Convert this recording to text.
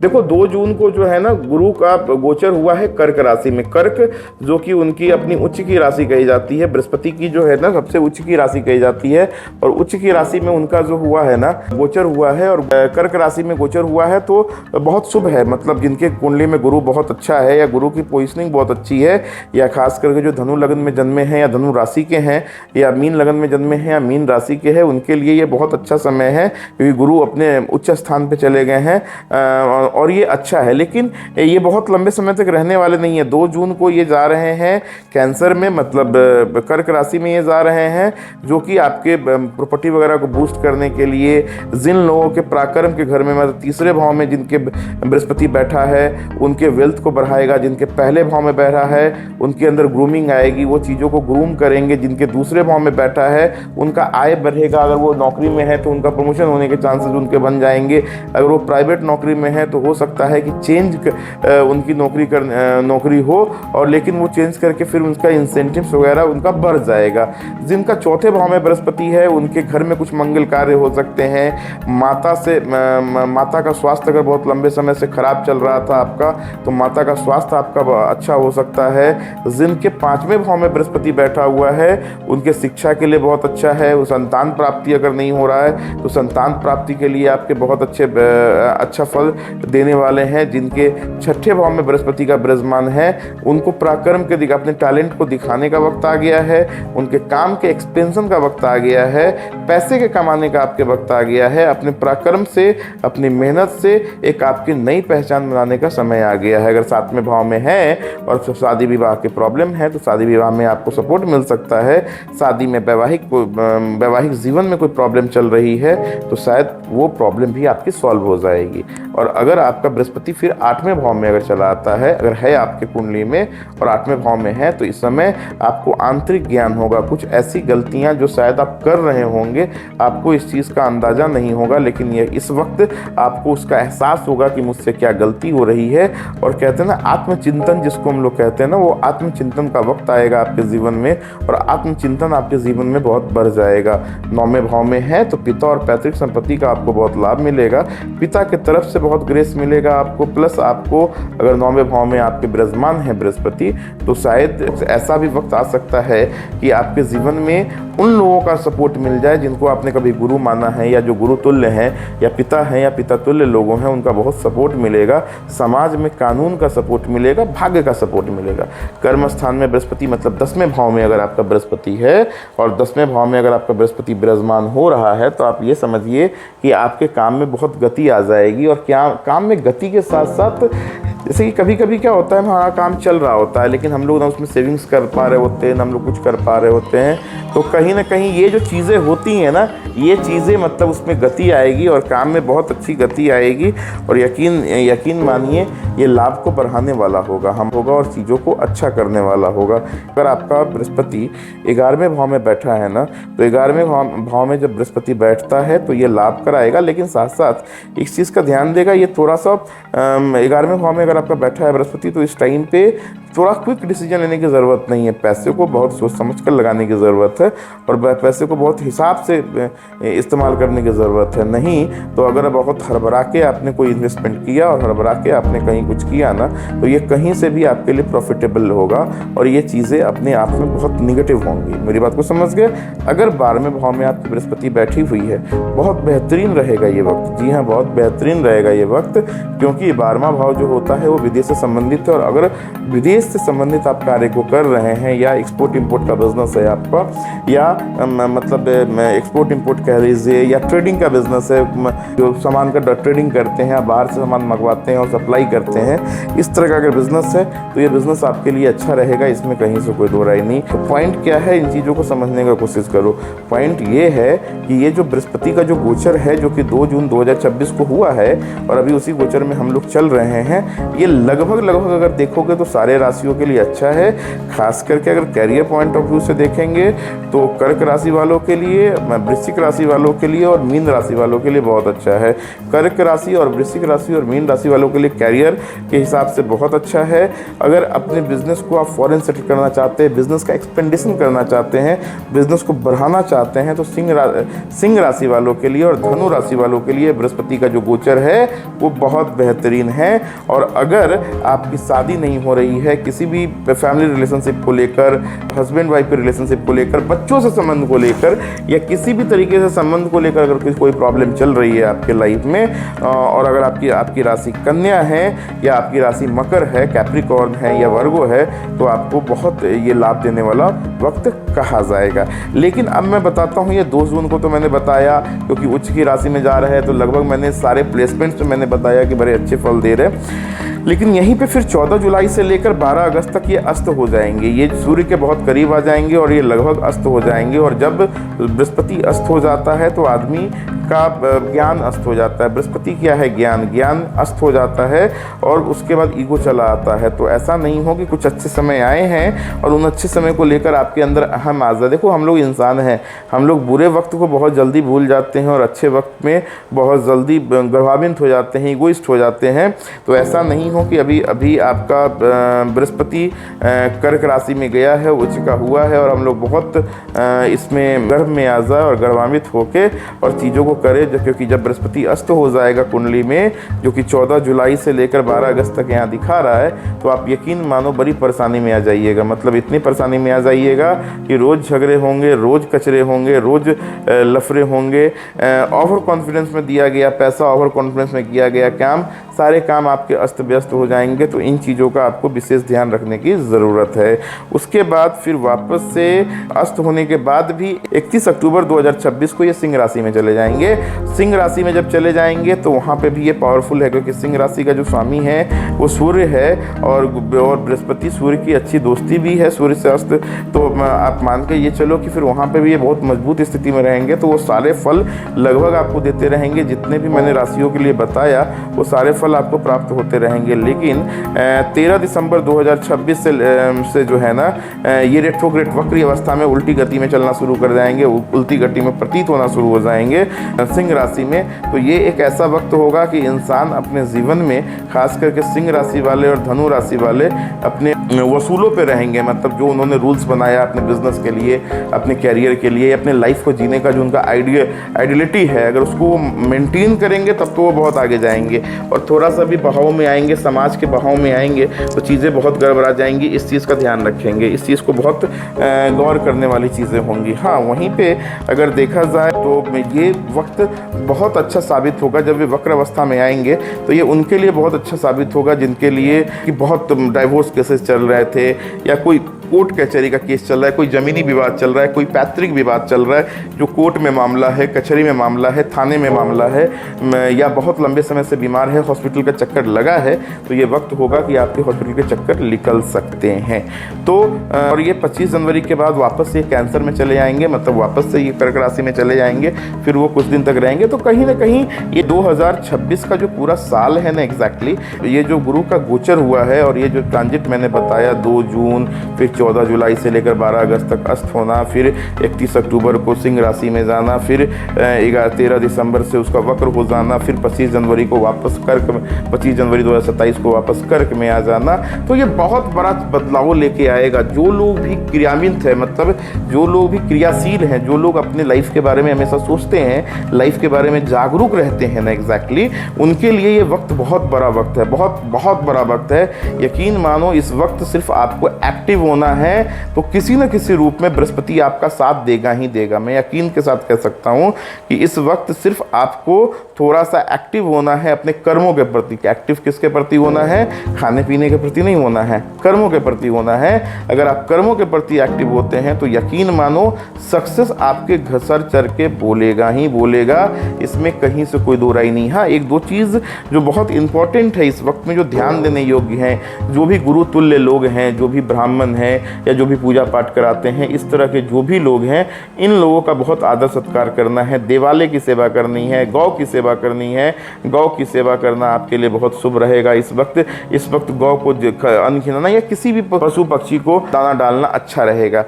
देखो 2 जून को जो है ना गुरु का गोचर हुआ है कर्क राशि में। कर्क जो कि उनकी अपनी उच्च की राशि कही जाती है, बृहस्पति की जो है ना सबसे उच्च की राशि कही जाती है, और उच्च की राशि में उनका जो हुआ है ना गोचर हुआ है, और कर्क राशि में गोचर हुआ है तो बहुत शुभ है। मतलब जिनके कुंडली में गुरु बहुत अच्छा है या गुरु की पोजिशनिंग बहुत अच्छी है, या खास करके जो धनु लग्न में जन्मे हैं या धनु राशि के हैं, या मीन लग्न में जन्मे हैं या मीन राशि के हैं, उनके लिए ये बहुत अच्छा समय है क्योंकि गुरु अपने उच्च स्थान पर चले गए हैं और ये अच्छा है। लेकिन ये बहुत लंबे समय तक रहने वाले नहीं है। 2 जून को ये जा रहे हैं कैंसर में, मतलब कर्क राशि में ये जा रहे हैं, जो कि आपके प्रॉपर्टी वगैरह को बूस्ट करने के लिए जिन लोगों के पराक्रम के घर में, मतलब तीसरे भाव में जिनके बृहस्पति बैठा है उनके वेल्थ को बढ़ाएगा। जिनके पहले भाव में बैठा है उनके अंदर ग्रूमिंग आएगी, वो चीज़ों को ग्रूम करेंगे। जिनके दूसरे भाव में बैठा है उनका आय बढ़ेगा। अगर वो नौकरी में है तो उनका प्रमोशन होने के चांसेस उनके बन जाएंगे। अगर वो प्राइवेट नौकरी में है तो हो सकता है कि चेंज उनकी नौकरी हो, और लेकिन वो चेंज करके फिर उनका इंसेंटिव्स वगैरह उनका बढ़ जाएगा। जिनका चौथे भाव में बृहस्पति है उनके घर में कुछ मंगल कार्य हो सकते हैं। माता का स्वास्थ्य अगर बहुत लंबे समय से खराब चल रहा था आपका, तो माता का स्वास्थ्य आपका अच्छा हो सकता है। जिनके 5वें भाव में बृहस्पति बैठा हुआ है उनके शिक्षा के लिए बहुत अच्छा है। वो संतान प्राप्ति अगर नहीं हो रहा है तो संतान प्राप्ति के लिए आपके बहुत अच्छा फल देने वाले हैं। जिनके 6ठे भाव में बृहस्पति का विराजमान है उनको पराक्रम के अपने टैलेंट को दिखाने का वक्त आ गया है। उनके काम के एक्सपेंशन का वक्त आ गया है। पैसे के कमाने का आपके वक्त आ गया है। अपने पराक्रम से, अपनी मेहनत से एक आपकी नई पहचान बनाने का समय आ गया है। अगर 7वें भाव में है और शादी विवाह की प्रॉब्लम है तो शादी विवाह में आपको सपोर्ट मिल सकता है। शादी में वैवाहिक जीवन में कोई प्रॉब्लम चल रही है तो शायद वो प्रॉब्लम भी आपकी सॉल्व हो जाएगी। और अगर आपका बृहस्पति फिर 8वें भाव में अगर चला आता है, अगर है आपके कुंडली में और 8वें भाव में है, तो इस समय आपको आंतरिक ज्ञान होगा। कुछ ऐसी गलतियां जो शायद आप कर रहे होंगे, आपको इस चीज़ का अंदाज़ा नहीं होगा, लेकिन ये इस वक्त आपको उसका एहसास होगा कि मुझसे क्या गलती हो रही है। और कहते हैं ना आत्मचिंतन, जिसको हम लोग कहते हैं ना, वो आत्मचिंतन का वक्त आएगा आपके जीवन में, और आत्मचिंतन आपके जीवन में बहुत बढ़ जाएगा। 9वें भाव में है तो पिता और पैतृक संपत्ति का आपको बहुत लाभ मिलेगा। पिता की तरफ से बहुत ग्रेस मिलेगा आपको। प्लस आपको अगर 9वें भाव में आपके विराजमान है बृहस्पति, तो शायद ऐसा भी वक्त आ सकता है कि आपके जीवन में उन लोगों का सपोर्ट मिल जाए जिनको आपने कभी गुरु माना है, या जो गुरु तुल्य हैं, या पिता तुल्य लोगों हैं, उनका बहुत सपोर्ट मिलेगा। समाज में कानून का सपोर्ट मिलेगा, भाग्य का सपोर्ट मिलेगा। कर्म स्थान में बृहस्पति, मतलब 10वें भाव में अगर आपका बृहस्पति है और 10वें भाव में अगर आपका बृहस्पति विराजमान हो रहा है, तो आप ये समझिए कि आपके काम में बहुत गति आ जाएगी। और क्या काम में गति के साथ साथ, जैसे कि कभी कभी क्या होता है, हमारा काम चल रहा होता है लेकिन हम लोग ना उसमें सेविंग्स कर पा रहे होते हैं, ना हम लोग कुछ कर पा रहे होते हैं, तो कहीं ना कहीं ये जो चीज़ें होती हैं ना, ये चीज़ें मतलब उसमें गति आएगी और काम में बहुत अच्छी गति आएगी। और यकीन मानिए ये लाभ को बढ़ाने वाला होगा और चीज़ों को अच्छा करने वाला होगा। अगर आपका बृहस्पति 11वें भाव में बैठा है ना, तो 11वें भाव में जब बृहस्पति बैठता है तो ये लाभ कराएगा, लेकिन साथ साथ इस चीज़ का ध्यान देगा, ये थोड़ा सा 11वें भाव में अगर आपका बैठा है बृहस्पति, तो इस टाइम पे थोड़ा क्विक डिसीजन लेने की ज़रूरत नहीं है। पैसे को बहुत सोच समझ कर लगाने की ज़रूरत है, और पैसे को बहुत हिसाब से इस्तेमाल करने की ज़रूरत है। नहीं तो अगर बहुत हड़बड़ा के आपने कोई इन्वेस्टमेंट किया और हड़बड़ा के आपने कहीं कुछ किया ना, तो ये कहीं से भी आपके लिए प्रॉफिटेबल होगा, और ये चीज़ें अपने आप में बहुत निगेटिव होंगी। मेरी बात को समझ गए? अगर 12वें भाव में आपकी बृहस्पति बैठी हुई है, बहुत बेहतरीन रहेगा ये वक्त। जी हाँ, बहुत बेहतरीन रहेगा ये वक्त, क्योंकि 12वां भाव जो होता है वो विदेश से संबंधित है। और अगर विदेश से संबंधित आप कार्य को कर रहे हैं, या एक्सपोर्ट इंपोर्ट का बिजनेस है आपका, या मतलब एक्सपोर्ट इंपोर्ट कह लीजिए, या ट्रेडिंग का बिजनेस है, जो सामान का ट्रेडिंग करते हैं, बाहर से सामान मंगवाते हैं और सप्लाई करते हैं, इस तरह का अगर बिजनेस है तो ये बिजनेस आपके लिए अच्छा रहेगा, इसमें कहीं से कोई दो राय नहीं। तो पॉइंट क्या है, इन चीज़ों को समझने का कोशिश करो। पॉइंट ये है कि ये जो बृहस्पति का जो गोचर है, जो कि 2 जून 2026 को हुआ है और अभी उसी गोचर में हम लोग चल रहे हैं, ये लगभग अगर देखोगे तो सारे राशियों के लिए अच्छा है। खास करके अगर कैरियर पॉइंट ऑफ व्यू से देखेंगे तो कर्क राशि वालों के लिए, वृश्चिक राशि वालों के लिए और मीन राशि वालों के लिए बहुत अच्छा है। कर्क राशि और वृश्चिक राशि और मीन राशि वालों के लिए कैरियर के हिसाब से बहुत अच्छा है। अगर अपने बिजनेस को आप फॉरेन सेटल करना चाहते हैं, बिजनेस का एक्सपेंडिशन करना चाहते हैं, बिजनेस को बढ़ाना चाहते हैं, तो सिंह राशि वालों के लिए और धनु राशि वालों के लिए बृहस्पति का जो गोचर है वो बहुत बेहतरीन है। और अगर आपकी शादी नहीं हो रही है, किसी भी फैमिली रिलेशनशिप को लेकर, हस्बैंड वाइफ के रिलेशनशिप को लेकर, बच्चों से संबंध को लेकर या किसी भी तरीके से संबंध को लेकर अगर कोई प्रॉब्लम चल रही है आपके लाइफ में, और अगर आपकी राशि कन्या है या आपकी राशि मकर है, कैप्रिकॉर्न है या वर्गो है, तो आपको बहुत ये लाभ देने वाला वक्त कहा जाएगा। लेकिन अब मैं बताता हूँ, ये 2 जून को तो मैंने बताया क्योंकि उच्च की राशि में जा रहा है, तो लगभग मैंने सारे प्लेसमेंट्स में मैंने बताया कि बड़े अच्छे फल दे रहे। लेकिन यहीं पे फिर 14 जुलाई से लेकर 12 अगस्त तक ये अस्त हो जाएंगे, ये सूर्य के बहुत करीब आ जाएंगे और ये लगभग अस्त हो जाएंगे। और जब बृहस्पति अस्त हो जाता है तो आदमी का ज्ञान अस्त हो जाता है। बृहस्पति क्या है? ज्ञान अस्त हो जाता है और उसके बाद ईगो चला आता है। तो ऐसा नहीं हो कि कुछ अच्छे समय आए हैं और उन अच्छे समय को लेकर आपके अंदर अहम आ जाए। देखो, हम लोग इंसान हैं, हम लोग बुरे वक्त को बहुत जल्दी भूल जाते हैं और अच्छे वक्त में बहुत जल्दी गर्भान्वित हो जाते हैं, ईगोइस्ट हो जाते हैं। तो ऐसा नहीं हो कि अभी आपका बृहस्पति कर्क राशि में गया है, उच्च का हुआ है और हम लोग बहुत इसमें गर्भ में आ जाए और गर्भान्वित होके और चीज़ों को करे, क्योंकि जब बृहस्पति अस्त हो जाएगा कुंडली में, जो कि 14 जुलाई से लेकर 12 अगस्त तक यहाँ दिखा रहा है, तो आप यकीन मानो बड़ी परेशानी में आ जाइएगा। मतलब इतनी परेशानी में आ जाइएगा कि रोज़ झगड़े होंगे, रोज़ कचरे होंगे, रोज़ लफड़े होंगे। ओवर कॉन्फिडेंस में दिया गया पैसा, ओवर कॉन्फिडेंस में किया गया काम, सारे काम आपके अस्त व्यस्त हो जाएंगे। तो इन चीज़ों का आपको विशेष ध्यान रखने की ज़रूरत है। उसके बाद फिर वापस से अस्त होने के बाद भी 31 अक्टूबर 2026 को ये सिंह राशि में चले जाएंगे। सिंह राशि में जब चले जाएंगे तो वहाँ पे भी ये पावरफुल है, क्योंकि सिंह राशि का जो स्वामी है वो सूर्य है और बृहस्पति सूर्य की अच्छी दोस्ती भी है, सूर्य से अस्त। तो आप मान के ये चलो कि फिर वहाँ पे भी ये बहुत मजबूत स्थिति में रहेंगे। तो वो सारे फल लगभग आपको देते रहेंगे, जितने भी मैंने राशियों के लिए बताया वो सारे फल आपको प्राप्त होते रहेंगे। लेकिन 13 दिसंबर 2026 से जो है ना, ये रेट्रोग्रेड वक्री अवस्था में उल्टी गति में चलना शुरू कर जाएंगे, उल्टी गति में प्रतीत होना शुरू हो जाएंगे सिंह राशि में। तो ये एक ऐसा वक्त होगा कि इंसान अपने जीवन में, खास करके सिंह राशि वाले और धनु राशि वाले, अपने वसूलों पे रहेंगे। मतलब जो उन्होंने रूल्स बनाया अपने बिजनेस के लिए, अपने कैरियर के लिए, अपने लाइफ को जीने का जो उनका आइडियलिटी है, अगर उसको मेंटेन करेंगे तब तो वो बहुत आगे जाएंगे। और थोड़ा सा भी बहाव में आएंगे, समाज के बहाव में आएंगे तो चीज़ें बहुत गड़बड़ा जाएंगी। इस चीज़ का ध्यान रखेंगे, इस चीज़ को बहुत गौर करने वाली चीज़ें होंगी। हाँ, वहीं पे अगर देखा जाए तो ये वक्त बहुत अच्छा साबित होगा। जब वे वक्र अवस्था में आएंगे तो ये उनके लिए बहुत अच्छा साबित होगा जिनके लिए कि बहुत डाइवोर्स केसेस चल रहे थे, या कोई कोर्ट कचहरी का केस चल रहा है, कोई ज़मीनी विवाद चल रहा है, कोई पैतृक विवाद चल रहा है, जो कोर्ट में मामला है, कचहरी में मामला है, थाने में मामला है, या बहुत लंबे समय से बीमार है, हॉस्पिटल का चक्कर लगा है, तो ये वक्त होगा कि आपके हॉस्पिटल के चक्कर निकल सकते हैं। तो और ये 25 जनवरी के बाद वापस ये कैंसर में चले जाएंगे, मतलब वापस से ये कर्क राशि में चले जाएंगे, फिर वो कुछ दिन तक रहेंगे। तो कहीं ना कहीं ये 2026 का जो पूरा साल है ना, एग्जैक्टली ये जो गुरु का गोचर हुआ है और ये जो ट्रांजिट मैंने बताया, 2 जून, फिर 14 जुलाई से लेकर 12 अगस्त तक अस्त होना, फिर 31 अक्टूबर को सिंह राशि में जाना, फिर 13 दिसंबर से उसका वक्र हो जाना, फिर 25 जनवरी को वापस कर्क, 25 जनवरी 2027 को वापस कर्क में आ जाना। तो ये बहुत बड़ा बदलाव लेके आएगा। जो लोग भी क्रियान्वित है, मतलब जो लोग भी क्रियाशील हैं, जो लोग अपने लाइफ के बारे में हमेशा सोचते हैं, लाइफ के बारे में जागरूक रहते हैं ना, एग्जैक्टली उनके लिए ये वक्त बहुत बड़ा वक्त है, बहुत बहुत बड़ा वक्त है। यकीन मानो इस वक्त सिर्फ आपको एक्टिव होना है, तो किसी न किसी रूप में बृहस्पति आपका साथ देगा ही देगा। मैं यकीन के साथ कह सकता हूं कि इस वक्त सिर्फ आपको थोड़ा सा एक्टिव होना है अपने कर्मों के प्रति। एक्टिव किसके प्रति होना है? खाने पीने के प्रति नहीं होना है, कर्मों के प्रति होना है। अगर आप कर्मों के प्रति एक्टिव होते हैं तो यकीन मानो सक्सेस आपके घसर चढ़ के बोलेगा ही बोलेगा, इसमें कहीं से कोई दो राय नहीं। हाँ, एक दो चीज़ जो बहुत इंपॉर्टेंट है इस वक्त में, जो ध्यान देने योग्य हैं, जो भी गुरु तुल्य लोग हैं, जो भी ब्राह्मण हैं हैं या जो भी पूजा पाठ कराते हैं, इस तरह के जो भी लोग हैं, इन लोगों का बहुत आदर सत्कार करना है, देवालय की सेवा करनी है, गौ की सेवा करनी है। गौ की सेवा करना आपके लिए बहुत शुभ रहेगा। इस वक्त गौ को अन्न खिलाना या किसी भी पशु पक्षी को दाना डालना अच्छा रहेगा।